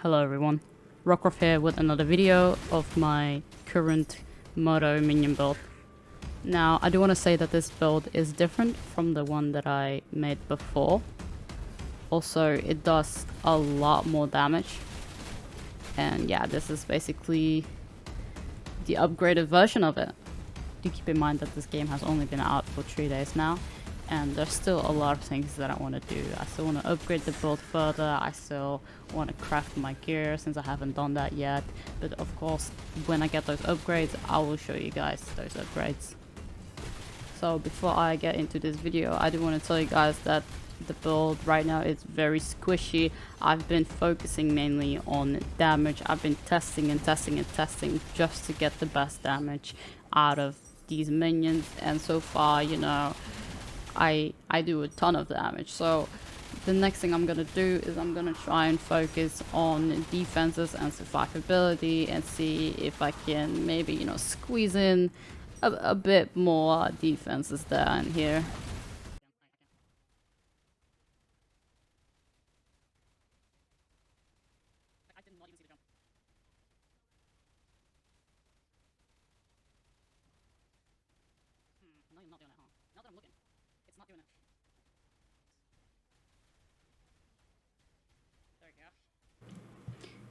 Hello everyone, Rockrufff here with another video of my current MOTO minion build. Now I do want to say that this build is different from the one that I made before. Also, it does a lot more damage. And yeah, this is basically the upgraded version of it. Do keep in mind that this game has only been out for 3 days now. And there's still a lot of things that I want to do. I still want to upgrade the build further. I still want to craft my gear since I haven't done that yet. But of course, when I get those upgrades, I will show you guys those upgrades. So before I get into this video, I do want to tell you guys that the build right now is very squishy. I've been focusing mainly on damage. I've been testing and testing and testing just to get the best damage out of these minions. And so far, you know, I do a ton of damage. So the next thing I'm gonna do is I'm gonna try and focus on defenses and survivability and see if I can maybe, you know, squeeze in a bit more defenses there and here. No, you're not doing it, huh? Now that I'm looking, it's not doing it. There we go.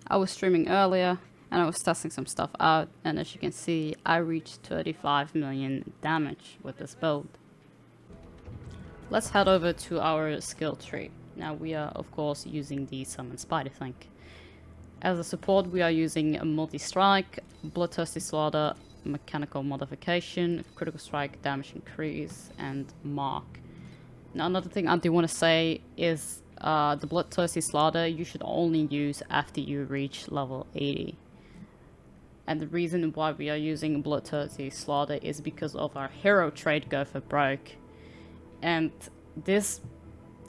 I was streaming earlier and I was testing some stuff out, and as you can see, I reached 35 million damage with this build. Let's head over to our skill tree. Now we are of course using the Summon Spider thing. As a support we are using a multi-strike, Bloodthirsty Slaughter, mechanical modification, critical strike, damage increase, and mark. Now another thing I do want to say is the Bloodthirsty Slaughter you should only use after you reach level 80. And the reason why we are using Bloodthirsty Slaughter is because of our hero trait Go for Broke. And this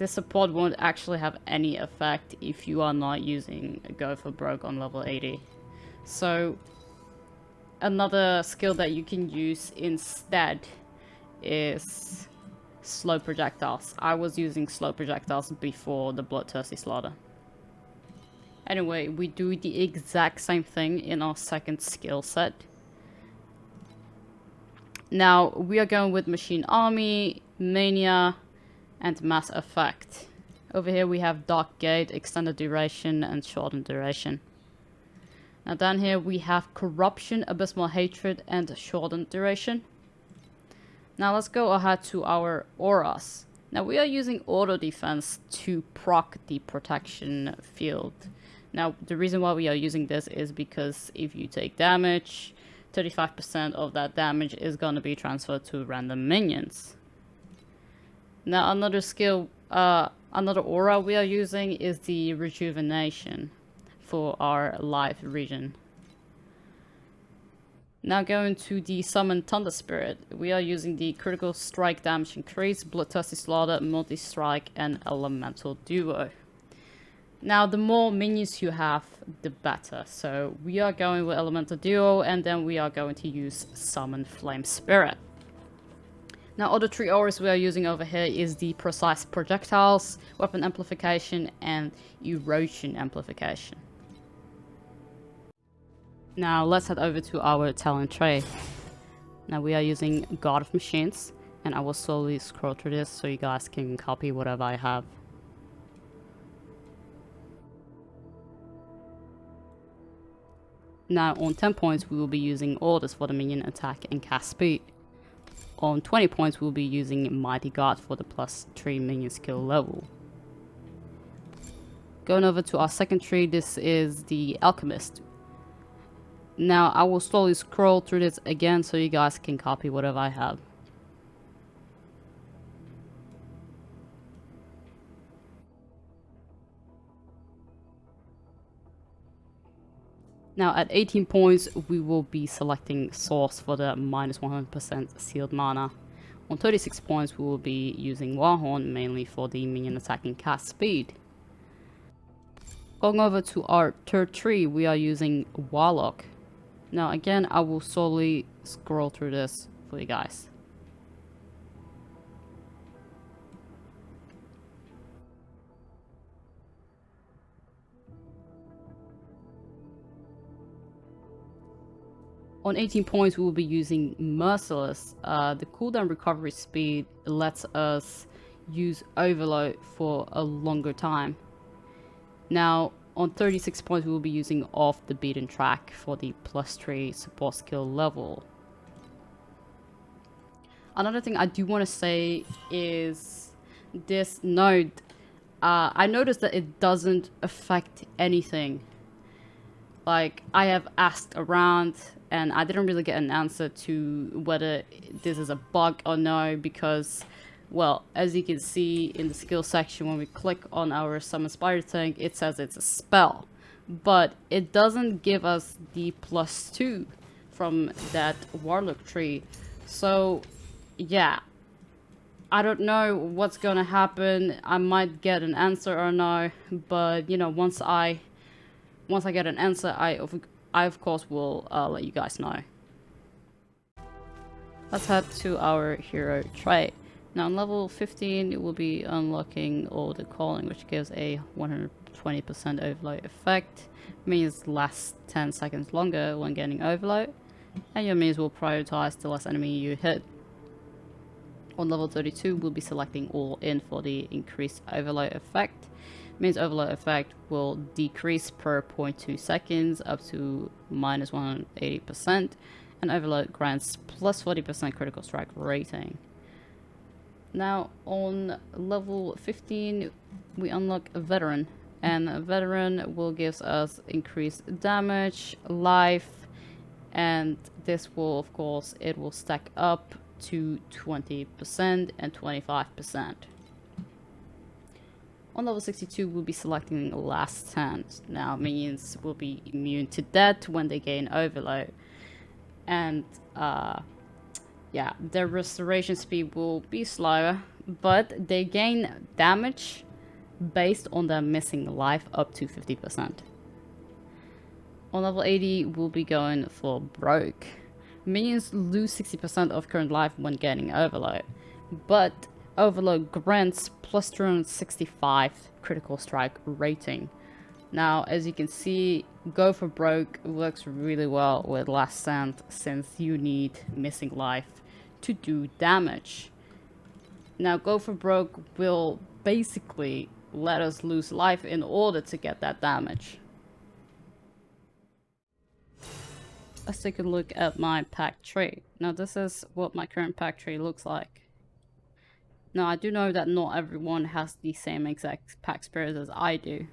support won't actually have any effect if you are not using Go for Broke on level 80. So another skill that you can use instead is slow projectiles. I was using slow projectiles before the Bloodthirsty Slaughter. Anyway, we do the exact same thing in our second skill set. Now we are going with Machine Army, Mania, and Mass Effect. Over here we have Dark Gate, Extended Duration, and Shortened Duration. Now down here we have Corruption, Abysmal Hatred, and Shortened Duration. Now let's go ahead to our auras. Now we are using auto defense to proc the protection field. Now the reason why we are using this is because if you take damage, 35% of that damage is going to be transferred to random minions. Now another skill, another aura we are using is the Rejuvenation for our life regen. Now going to the Summon Thunder Spirit, we are using the critical strike damage increase, Bloodthirsty Slaughter, multi-strike, and elemental duo. Now the more minions you have, the better. So we are going with elemental duo, and then we are going to use Summon Flame Spirit. Now other 3 auras we are using over here is the Precise Projectiles, Weapon Amplification, and Erosion Amplification. Now let's head over to our talent tray. Now we are using God of Machines, and I will slowly scroll through this so you guys can copy whatever I have. Now on 10 points we will be using Orders for the minion attack and cast speed. On 20 points we will be using Mighty Guard for the +3 minion skill level. Going over to our second tree, this is the Alchemist. Now I will slowly scroll through this again so you guys can copy whatever I have. Now at 18 points we will be selecting Source for the -100% sealed mana. On 36 points we will be using Warhorn mainly for the minion attack and cast speed. Going over to our third tree, we are using Warlock. Now again I will slowly scroll through this for you guys. On 18 points, we will be using Merciless. The cooldown recovery speed lets us use Overload for a longer time. Now, on 36 points, we will be using Off the Beaten Track for the +3 support skill level. Another thing I do want to say is this node. I noticed that it doesn't affect anything. Like, I have asked around and I didn't really get an answer to whether this is a bug or no, because, well, as you can see in the skill section, when we click on our Summon Spider tank, it says it's a spell. But it doesn't give us the +2 from that Warlock tree. So, yeah. I don't know what's gonna happen. I might get an answer or no, but, you know, once I get an answer, I of course will let you guys know. Let's head to our hero trait. Now on level 15, it will be unlocking Order Calling, which gives a 120% overload effect. Means lasts 10 seconds longer when getting overload, and your minions will prioritize the last enemy you hit. On level 32, we'll be selecting All In for the increased overload effect. Means overload effect will decrease per 0.2 seconds up to -180%, and overload grants +40% critical strike rating. Now on level 15, we unlock a Veteran, and a Veteran will give us increased damage, life, and this will, of course, it will stack up to 20% and 25%. On level 62, we'll be selecting Last Stand. Now, minions will be immune to death when they gain overload. And, yeah, their restoration speed will be slower, but they gain damage based on their missing life up to 50%. On level 80, we'll be going for Broke. Minions lose 60% of current life when getting overload, but overload grants +365 critical strike rating. Now, as you can see, Go for Broke works really well with Last Stand, since you need missing life to do damage. Now, Go for Broke will basically let us lose life in order to get that damage. Let's take a look at my Pact tree. Now, this is what my current Pact tree looks like. Now, I do know that not everyone has the same exact Pactspirits as I do.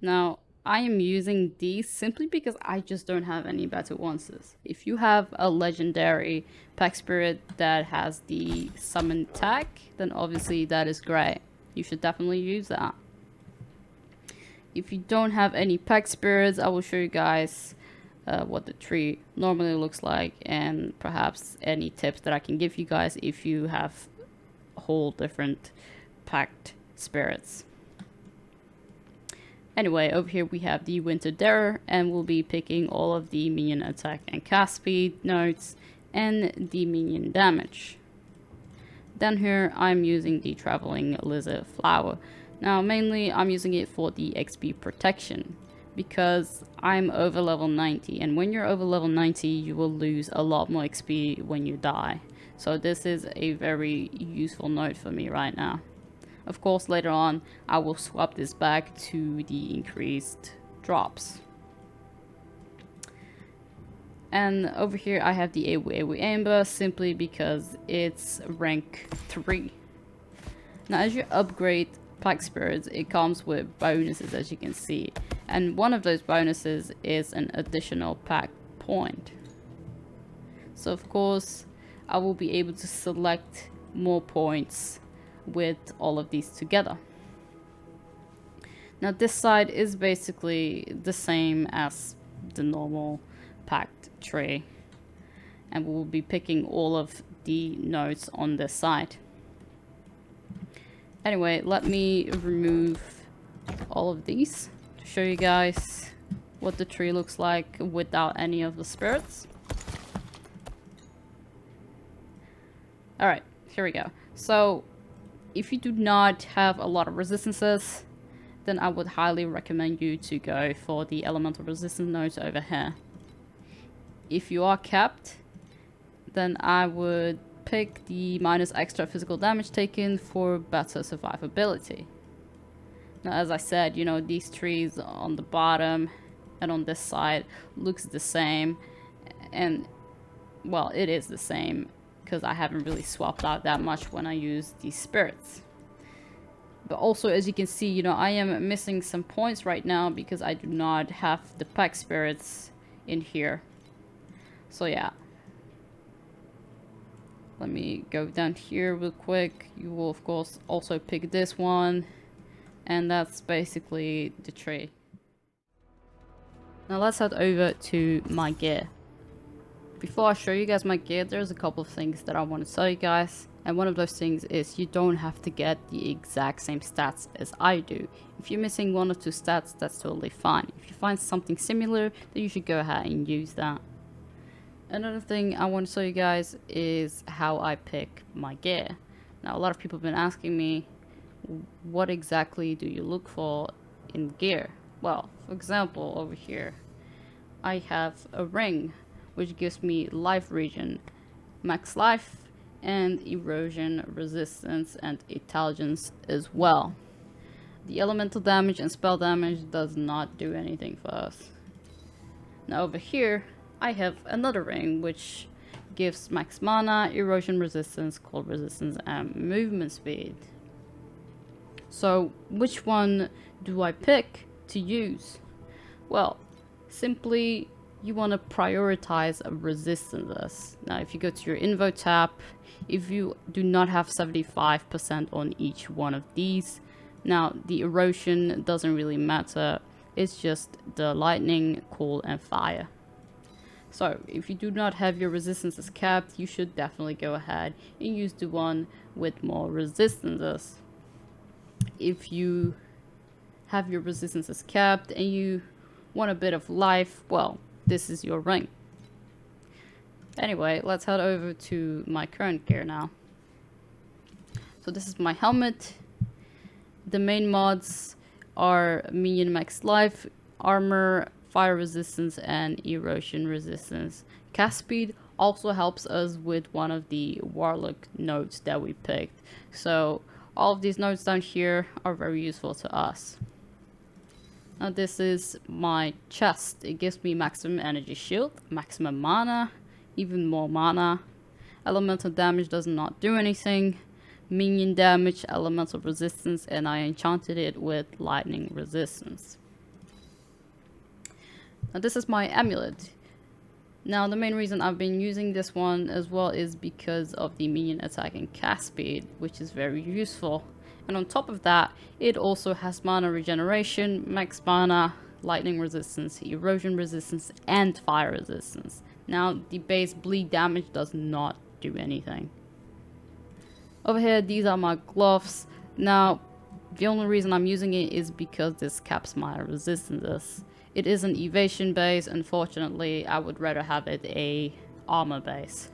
Now, I am using these simply because I just don't have any better ones. If you have a legendary Pactspirit that has the summon tag, then obviously that is great. You should definitely use that. If you don't have any Pactspirits, I will show you guys what the tree normally looks like, and perhaps any tips that I can give you guys if you have whole different Pactspirits. Anyway, over here we have the Winter Darer, and we'll be picking all of the minion attack and cast speed notes and the minion damage. Then here I'm using the Traveling Lizard Flower. Now mainly I'm using it for the XP protection, because I'm over level 90, and when you're over level 90 you will lose a lot more XP when you die. So this is a very useful node for me right now. Of course, later on I will swap this back to the increased drops. And over here I have the Ewu Amber, simply because it's rank 3. Now as you upgrade Pactspirits, it comes with bonuses, as you can see, and one of those bonuses is an additional Pact point. So of course I will be able to select more points with all of these together. Now this side is basically the same as the normal Pact tree, and we will be picking all of the nodes on this side. Anyway, let me remove all of these to show you guys what the tree looks like without any of the spirits. Alright, here we go. So, if you do not have a lot of resistances, then I would highly recommend you to go for the elemental resistance nodes over here. if you are capped, then I would pick the minus extra physical damage taken for better survivability. Now, as I said, you know, these trees on the bottom and on this side looks the same, and well, it is the same because I haven't really swapped out that much when I use these spirits. But also, as you can see, you know, I am missing some points right now because I do not have the Pactspirits in here. So yeah, let me go down here real quick. You will of course also pick this one, and that's basically the tree. Now let's head over to my gear. Before I show you guys my gear, there's a couple of things that I want to tell you guys. And one of those things is you don't have to get the exact same stats as I do. If you're missing one or two stats, that's totally fine. If you find something similar, then you should go ahead and use that. Another thing I want to show you guys is how I pick my gear. Now, a lot of people have been asking me, what exactly do you look for in gear? Well, for example, over here, I have a ring, which gives me life regen, max life, and erosion resistance and intelligence as well. The elemental damage and spell damage does not do anything for us. Now over here I have another ring which gives max mana, erosion resistance, cold resistance, and movement speed. So which one do I pick to use? Well, simply you want to prioritize resistances. Now if you go to your info tab, if you do not have 75% on each one of these, now the erosion doesn't really matter, it's just the lightning, cold, and fire. So if you do not have your resistances capped, you should definitely go ahead and use the one with more resistances. If you have your resistances capped and you want a bit of life, well, this is your ring. Anyway, let's head over to my current gear now. So this is my helmet. The main mods are minion max life, armor, fire resistance, and erosion resistance. Cast speed also helps us with one of the Warlock nodes that we picked. So all of these nodes down here are very useful to us. Now this is my chest. It gives me maximum energy shield, maximum mana, even more mana. Elemental damage does not do anything. Minion damage, elemental resistance, and I enchanted it with lightning resistance. Now this is my amulet. Now the main reason I've been using this one as well is because of the minion attack and cast speed, which is very useful. And on top of that, it also has mana regeneration, max mana, lightning resistance, erosion resistance, and fire resistance. Now the base bleed damage does not do anything. Over here, these are my gloves. Now the only reason I'm using it is because this caps my resistances. It is an evasion base. Unfortunately, I would rather have it a armor base.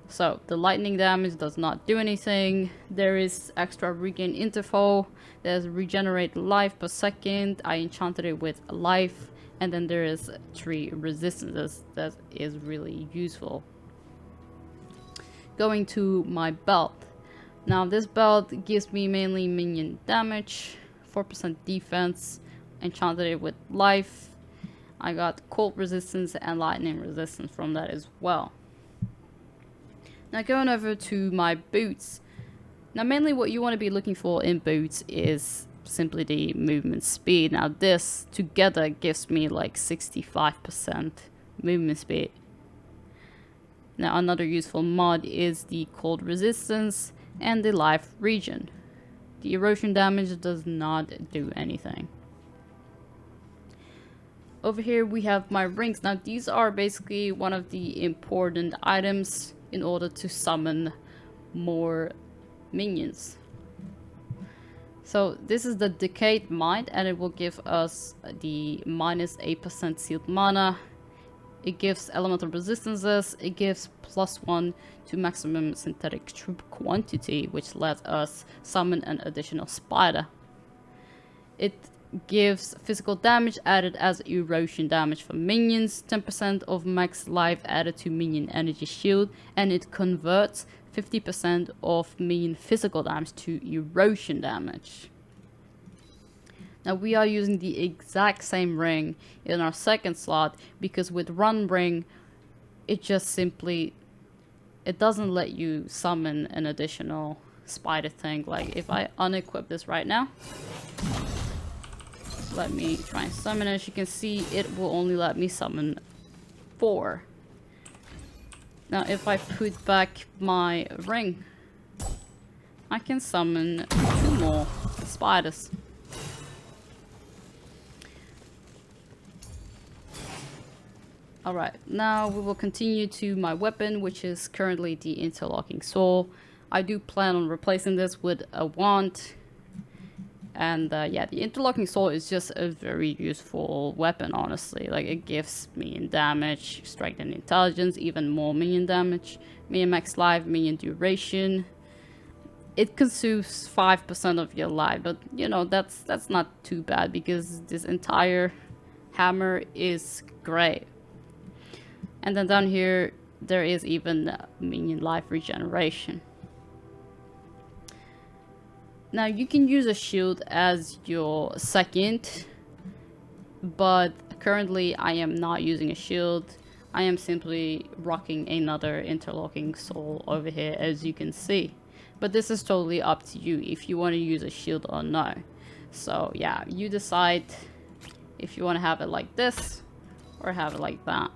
So the lightning damage does not do anything. There is extra regain interval. There's regenerate life per second. I enchanted it with life. And then there is 3 resistances. That is really useful. Going to my belt. Now this belt gives me mainly minion damage, 4% defense, enchanted it with life. I got cold resistance and lightning resistance from that as well. Now going over to my boots. Now mainly what you want to be looking for in boots is simply the movement speed. Now this together gives me like 65% movement speed. Now another useful mod is the cold resistance and the life regen. The erosion damage does not do anything. Over here we have my rings. Now these are basically one of the important items in order to summon more minions. So this is the Decayed Mind, and it will give us the minus 8% sealed mana. It gives elemental resistances. It gives +1 to maximum synthetic troop quantity, which lets us summon an additional spider. It gives physical damage added as erosion damage for minions, 10% of max life added to minion energy shield, and it converts 50% of minion physical damage to erosion damage. Now we are using the exact same ring in our second slot, because with run ring, it just simply, it doesn't let you summon an additional spider thing. Like if I unequip this right now, let me try and summon. As you can see, it will only let me summon 4. Now if I put back my ring, I can summon 2 more spiders. Alright, now we will continue to my weapon, which is currently the interlocking saw. I do plan on replacing this with a wand. And yeah, the interlocking saw is just a very useful weapon, honestly. Like, it gives minion damage, strength and intelligence, even more minion damage, minion max life, minion duration. It consumes 5% of your life, but you know, that's not too bad, because this entire hammer is great. And then down here, there is even minion life regeneration. Now you can use a shield as your second, but currently I am not using a shield. I am simply rocking another interlocking soul over here, as you can see. But this is totally up to you if you want to use a shield or no. So yeah, you decide if you want to have it like this or have it like that.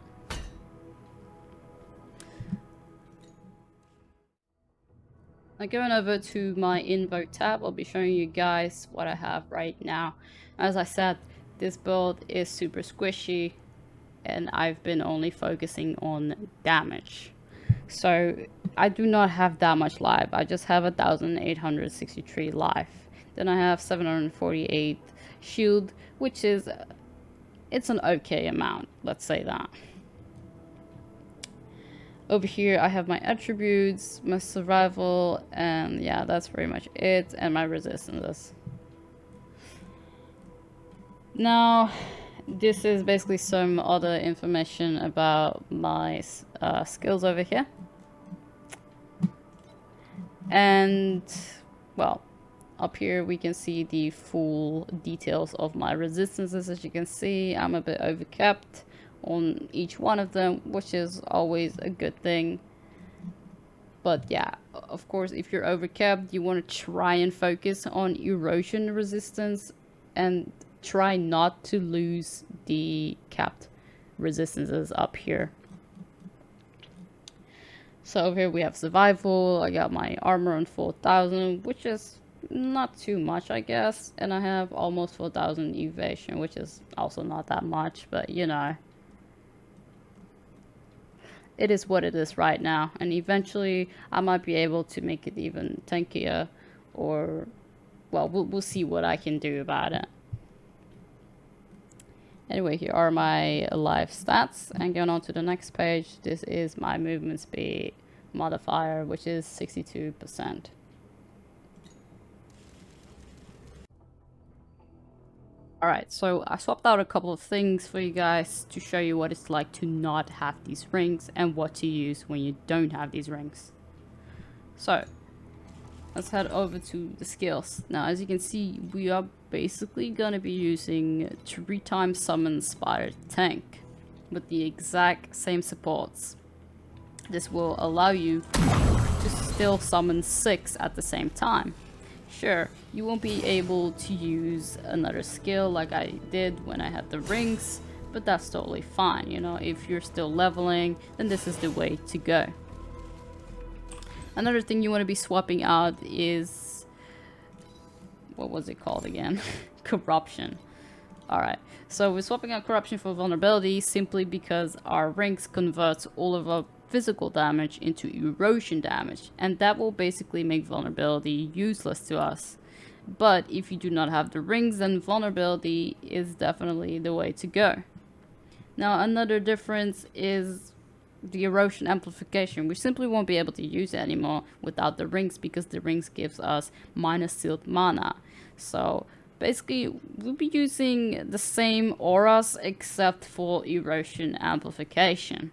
Now going over to my info tab, I'll be showing you guys what I have right now. As I said, this build is super squishy and I've been only focusing on damage. So I do not have that much life. I just have 1,863 life. Then I have 748 shield, which is, it's an okay amount, let's say that. Over here I have my attributes, my survival, and yeah, that's pretty much it, and my resistances. Now, this is basically some other information about my skills over here. And, well, up here we can see the full details of my resistances. As you can see, I'm a bit overcapped on each one of them, which is always a good thing. But yeah, of course, if you're overcapped, you want to try and focus on erosion resistance and try not to lose the capped resistances up here. So over here we have survival. I got my armor on 4,000, which is not too much, I guess, and I have almost 4,000 evasion, which is also not that much, but you know, it is what it is right now, and eventually I might be able to make it even tankier, or well, we'll see what I can do about it. Anyway, here are my life stats, and going on to the next page, this is my movement speed modifier, which is 62%. Alright, so I swapped out a couple of things for you guys to show you what it's like to not have these rings and what to use when you don't have these rings. So, let's head over to the skills. Now, as you can see, we are basically going to be using 3x summon spider tank with the exact same supports. This will allow you to still summon 6 at the same time. Sure, you won't be able to use another skill like I did when I had the rings, but that's totally fine. You know, if you're still leveling, then this is the way to go. Another thing you want to be swapping out is, what was it called again? Corruption. Alright, so we're swapping out corruption for vulnerability simply because our rings converts all of our physical damage into erosion damage, and that will basically make vulnerability useless to us. But if you do not have the rings, then vulnerability is definitely the way to go. Now, another difference is the erosion amplification. We simply won't be able to use it anymore without the rings, because the rings gives us minus sealed mana. So basically we'll be using the same auras except for erosion amplification.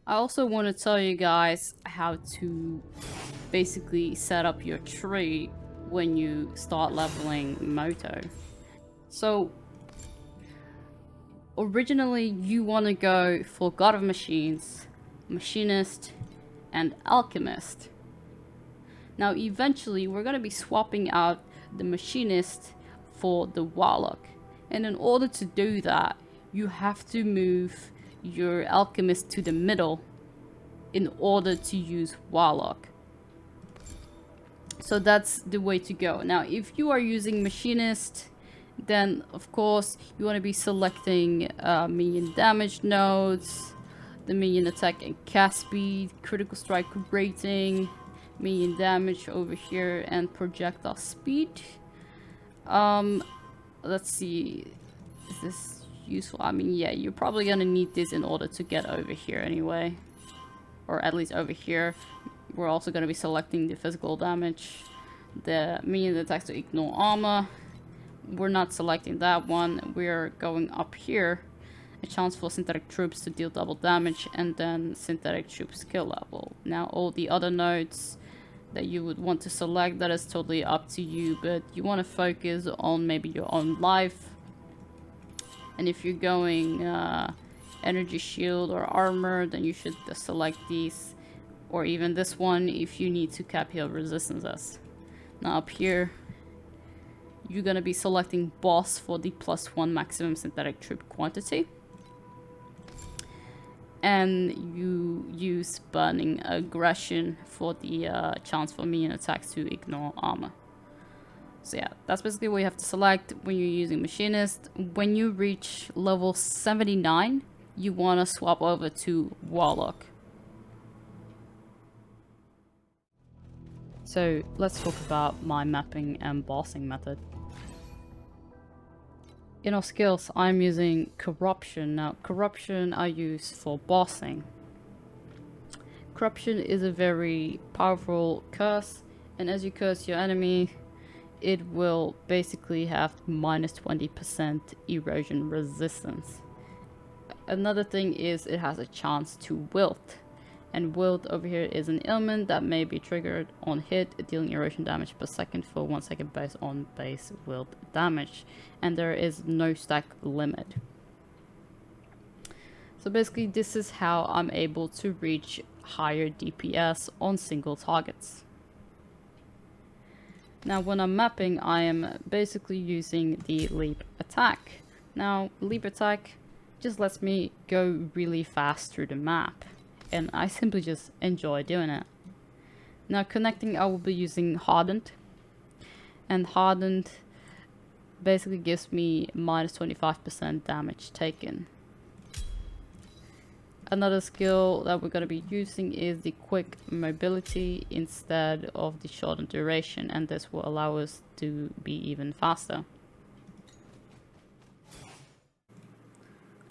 I also want to tell you guys how to basically set up your tree when you start leveling MOTO. So originally you want to go for God of Machines, Machinist, and Alchemist. Now eventually we're going to be swapping out the Machinist for the Warlock, and in order to do that you have to move your Alchemist to the middle in order to use Warlock. So that's the way to go. Now if you are using Machinist, then of course you want to be selecting minion damage nodes, the minion attack and cast speed, critical strike rating, minion damage over here, and projectile speed. Let's see, is this useful? I mean, yeah, you're probably gonna need this in order to get over here anyway, or at least over here. We're also gonna be selecting the physical damage, the minion attacks to ignore armor. We're not selecting that one. We're going up here, a chance for synthetic troops to deal double damage, and then synthetic troop skill level. Now all the other nodes that you would want to select, that is totally up to you, but you want to focus on maybe your own life. And if you're going energy shield or armor, then you should select these, or even this one if you need to cap heal resistances. Now up here you're gonna be selecting boss for the +1 maximum synthetic troop quantity, and you use burning aggression for the chance for minion attacks to ignore armor. So yeah, that's basically what you have to select when you're using Machinist. When you reach level 79, you want to swap over to Warlock. So let's talk about my mapping and bossing method. In our skills, I'm using Corruption. Now, Corruption I use for bossing. Corruption is a very powerful curse, and as you curse your enemy, it will basically have -20% erosion resistance. Another thing is it has a chance to wilt. And wilt over here is an ailment that may be triggered on hit, dealing erosion damage per second for 1 second based on base wilt damage. And there is no stack limit. So basically this is how I'm able to reach higher DPS on single targets. Now when I'm mapping, I am basically using the leap attack. Now leap attack just lets me go really fast through the map, and I simply just enjoy doing it. Now connecting, I will be using Hardened, and Hardened basically gives me -25% damage taken. Another skill that we're going to be using is the quick mobility instead of the shortened duration, and this will allow us to be even faster.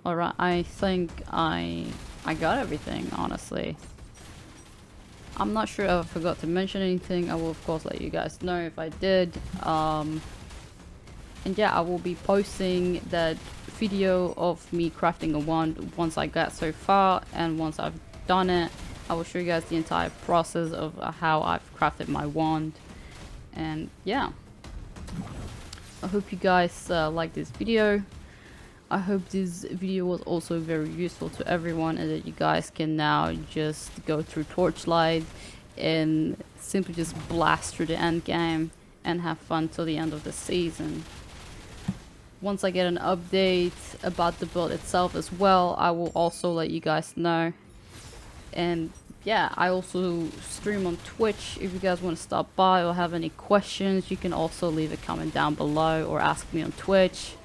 Alright, I think I got everything, honestly. I'm not sure if I forgot to mention anything. I will of course let you guys know if I did. And yeah, I will be posting that video of me crafting a wand once I get so far, and once I've done it, I will show you guys the entire process of how I've crafted my wand. And yeah, I hope you guys like this video. I hope this video was also very useful to everyone, and that you guys can now just go through Torchlight and simply just blast through the end game and have fun till the end of the season. Once I get an update about the build itself as well, I will also let you guys know. And yeah, I also stream on Twitch. If you guys want to stop by or have any questions, you can also leave a comment down below or ask me on Twitch.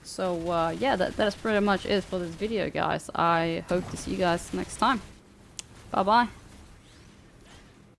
So yeah, that's pretty much it for this video, guys. I hope to see you guys next time. Bye bye.